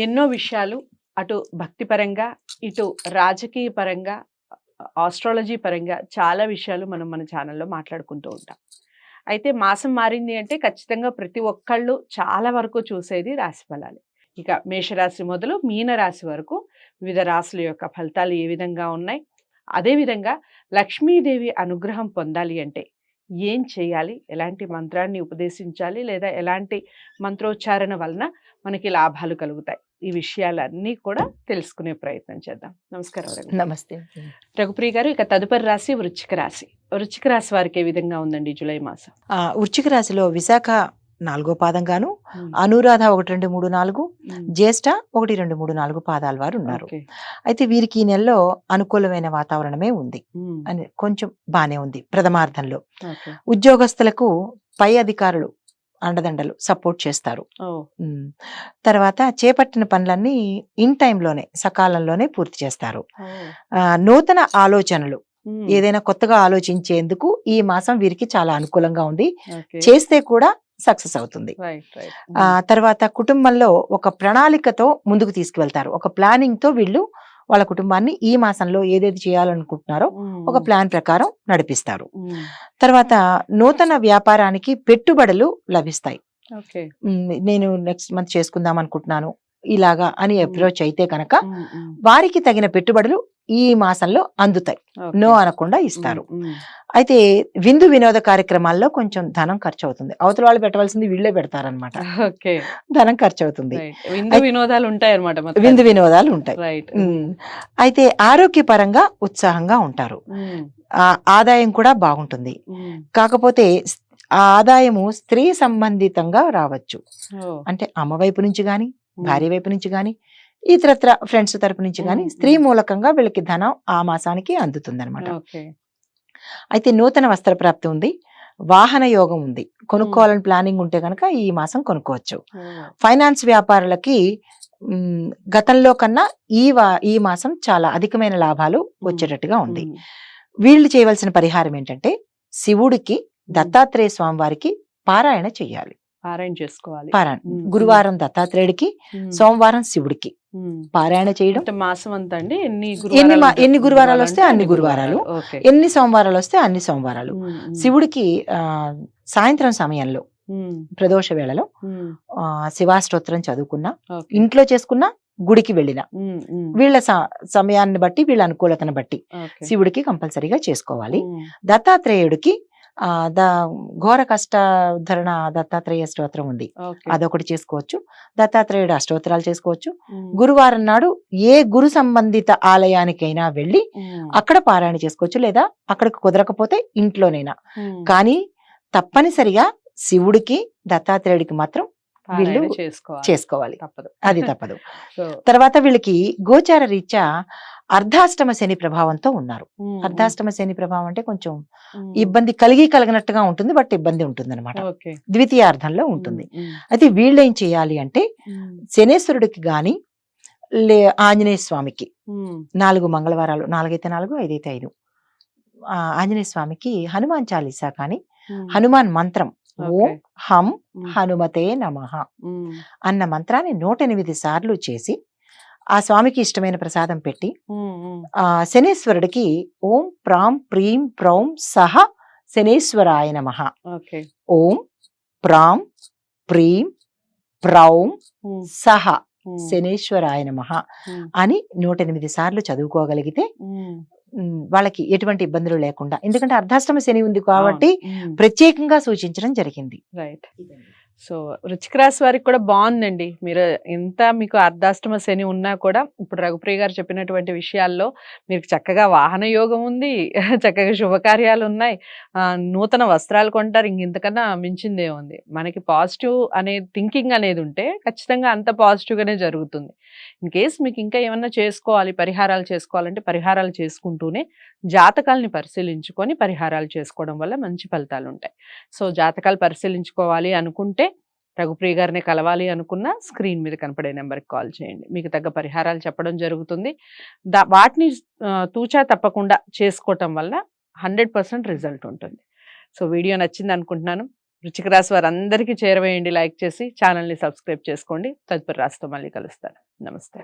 ఎన్నో విషయాలు అటు భక్తి పరంగా, ఇటు రాజకీయ పరంగా, ఆస్ట్రాలజీ పరంగా చాలా విషయాలు మనం మన ఛానల్లో మాట్లాడుకుంటూ ఉంటాం. అయితే మాసం మారింది అంటే ఖచ్చితంగా ప్రతి ఒక్కళ్ళు చాలా వరకు చూసేది రాశి ఫలాలు. ఇక మేషరాశి మొదలు మీనరాశి వరకు వివిధ రాశుల యొక్క ఫలితాలు ఏ విధంగా ఉన్నాయి, అదేవిధంగా లక్ష్మీదేవి అనుగ్రహం పొందాలి అంటే ఏం చేయాలి, ఎలాంటి మంత్రాన్ని ఉపదేశించాలి, లేదా ఎలాంటి మంత్రోచ్చారణ వలన మనకి లాభాలు కలుగుతాయి, ఈ విషయాలన్నీ కూడా తెలుసుకునే ప్రయత్నం చేద్దాం. నమస్కారం రఘు. నమస్తే. రఘుప్రియ గారు, ఇక తదుపరి రాశి వృశ్చిక రాశి. వృశ్చిక రాశి వారికి ఏ విధంగా ఉందండి జూలై మాసం? వృశ్చిక రాశిలో విశాఖ 4వ పాదంగాను, అనురాధ 1, 2, 3, 4, జ్యేష్ఠ 1, 2, 3, 4 పాదాల వారు ఉన్నారు. అయితే వీరికి ఈ నెలలో అనుకూలమైన వాతావరణమే ఉంది అని కొంచెం బానే ఉంది. ప్రథమార్థంలో ఉద్యోగస్తులకు పై అధికారులు అండదండలు సపోర్ట్ చేస్తారు. తర్వాత చేపట్టిన పనులన్నీ ఇన్ టైంలోనే సకాలంలోనే పూర్తి చేస్తారు. నూతన ఆలోచనలు ఏదైనా కొత్తగా ఆలోచించేందుకు ఈ మాసం వీరికి చాలా అనుకూలంగా ఉంది. చేస్తే కూడా సక్సెస్ అవుతుంది. తర్వాత కుటుంబంలో ఒక ప్రణాళికతో ముందుకు తీసుకువెళ్తారు. ఒక ప్లానింగ్ తో వీళ్ళు వాళ్ళ కుటుంబాన్ని ఈ మాసంలో ఏదేది చేయాలనుకుంటున్నారో ఒక ప్లాన్ ప్రకారం నడిపిస్తారు. తర్వాత నూతన వ్యాపారానికి పెట్టుబడులు లభిస్తాయి. నేను నెక్స్ట్ మంత్ చేసుకుందాం అనుకుంటున్నాను ఇలాగా అని అప్రోచ్ అయితే కనుక వారికి తగిన పెట్టుబడులు ఈ మాసంలో అందుతాయి. నో అనకుండా ఇస్తారు. అయితే విందు వినోద కార్యక్రమాల్లో కొంచెం ధనం ఖర్చు అవుతుంది. అవతల వాళ్ళు పెట్టవలసింది వీళ్ళే పెడతారనమాట. ధనం ఖర్చు అవుతుంది. విందు వినోదాలు ఉంటాయి అన్నమాట. విందు వినోదాలు ఉంటాయి. అయితే ఆరోగ్యపరంగా ఉత్సాహంగా ఉంటారు. ఆదాయం కూడా బాగుంటుంది. కాకపోతే ఆ ఆదాయము స్త్రీ సంబంధితంగా రావచ్చు. అంటే అమ్మ వైపు నుంచి గాని, భార్య వైపు నుంచి గాని, ఇతరత్ర ఫ్రెండ్స్ తరపు నుంచి గాని స్త్రీ మూలకంగా వీళ్ళకి ధనం ఆ మాసానికి అందుతుంది అనమాట. అయితే నూతన వస్త్ర ప్రాప్తి ఉంది. వాహన యోగం ఉంది. కొనుక్కోవాలని ప్లానింగ్ ఉంటే కనుక ఈ మాసం కొనుక్కోవచ్చు. ఫైనాన్స్ వ్యాపారులకి గతంలో కన్నా ఈ మాసం చాలా అధికమైన లాభాలు వచ్చేటట్టుగా ఉంది. వీళ్ళు చేయవలసిన పరిహారం ఏంటంటే శివుడికి, దత్తాత్రేయ స్వామి వారికి పారాయణ చెయ్యాలి. పారాయణ చేసుకోవాలి. గురువారం దత్తాత్రేయుడికి, సోమవారం శివుడికి పారాయణ చేయడం. మాసం అంతా అండి ఎన్ని గురువారాలు వస్తే అన్ని గురువారాలు, ఎన్ని సోమవారాలు వస్తే అన్ని సోమవారాలు. శివుడికి సాయంత్రం సమయంలో ప్రదోష వేళలో శివాష్టోత్రం చదువుకున్నా, ఇంట్లో చేసుకున్నా, గుడికి వెళ్ళిన వీళ్ళ సమయాన్ని బట్టి, వీళ్ళ అనుకూలతను బట్టి శివుడికి కంపల్సరీగా చేసుకోవాలి. దత్తాత్రేయుడికి ఘోర కష్టధరణ దత్తాత్రేయ స్తోత్రం ఉంది, అదొకటి చేసుకోవచ్చు. దత్తాత్రేయుడు అష్టోత్తరాలు చేసుకోవచ్చు. గురువారం నాడు ఏ గురు సంబంధిత ఆలయానికైనా వెళ్ళి అక్కడ పారాయణ చేసుకోవచ్చు, లేదా అక్కడికి కుదరకపోతే ఇంట్లోనైనా. కానీ తప్పనిసరిగా శివుడికి, దత్తాత్రేయుడికి మాత్రం వీళ్ళు చేసుకోవాలి. అది తప్పదు. తర్వాత వీళ్ళకి గోచార రీత్యా అర్ధాష్టమ శని ప్రభావంతో ఉన్నారు. అర్ధాష్టమ శని ప్రభావం అంటే కొంచెం ఇబ్బంది కలగనట్టుగా ఉంటుంది, బట్ ఇబ్బంది ఉంటుంది అనమాట. ద్వితీయార్థంలో ఉంటుంది. అయితే వీళ్ళు ఏం చేయాలి అంటే శనేశ్వరుడికి గాని, ఆంజనేయ స్వామికి 4 మంగళవారాలు, 4 అయితే 4, 5 అయితే 5, ఆంజనేయ స్వామికి హనుమాన్ చాలీసా కానీ, హనుమాన్ మంత్రం ఓం హం హనుమతే నమః అన్న మంత్రాన్ని 108 సార్లు చేసి ఆ స్వామికి ఇష్టమైన ప్రసాదం పెట్టి, శనేశ్వరుడికి ఓం ప్రాం ప్రీం ప్రౌం సహ శనేశ్వరాయ నమః, ఓం ప్రాం ప్రీం ప్రౌం సహ శనేశ్వరాయ నమః అని 108 సార్లు చదువుకోగలిగితే వాళ్ళకి ఎటువంటి ఇబ్బందులు లేకుండా, ఎందుకంటే అర్ధాష్టమ శని ఉంది కాబట్టి ప్రత్యేకంగా సూచించడం జరిగింది. రైట్. సో వృశ్చిక రాశి వారికి కూడా బాగుందండి. మీరు ఎంత మీకు అర్ధాష్టమ శని ఉన్నా కూడా ఇప్పుడు రఘుప్రియ గారు చెప్పినటువంటి విషయాల్లో మీకు చక్కగా వాహన యోగం ఉంది, చక్కగా శుభకార్యాలు ఉన్నాయి, నూతన వస్త్రాలు కొంటారు. ఇంతకన్నా మించిందే ఉంది. మనకి పాజిటివ్ అనే థింకింగ్ అనేది ఉంటే ఖచ్చితంగా అంత పాజిటివ్గానే జరుగుతుంది. ఇన్ కేస్ మీకు ఇంకా ఏమన్నా చేసుకోవాలి, పరిహారాలు చేసుకోవాలంటే పరిహారాలు చేసుకుంటూనే జాతకాలని పరిశీలించుకొని పరిహారాలు చేసుకోవడం వల్ల మంచి ఫలితాలు ఉంటాయి. సో జాతకాలు పరిశీలించుకోవాలి అనుకుంటే, రఘుప్రియ గారిని కలవాలి అనుకున్న స్క్రీన్ మీద కనపడే నెంబర్కి కాల్ చేయండి. మీకు తగ్గ పరిహారాలు చెప్పడం జరుగుతుంది. వాటిని తూచా తప్పకుండా చేసుకోవటం వల్ల 100% రిజల్ట్ ఉంటుంది. సో వీడియో నచ్చింది అనుకుంటున్నాను. వృశ్చిక రాశి వారందరికీ చేరవేయండి, లైక్ చేసి ఛానల్ని సబ్స్క్రైబ్ చేసుకోండి. తదుపరి రాశితో మళ్ళీ కలుస్తాను. నమస్తే.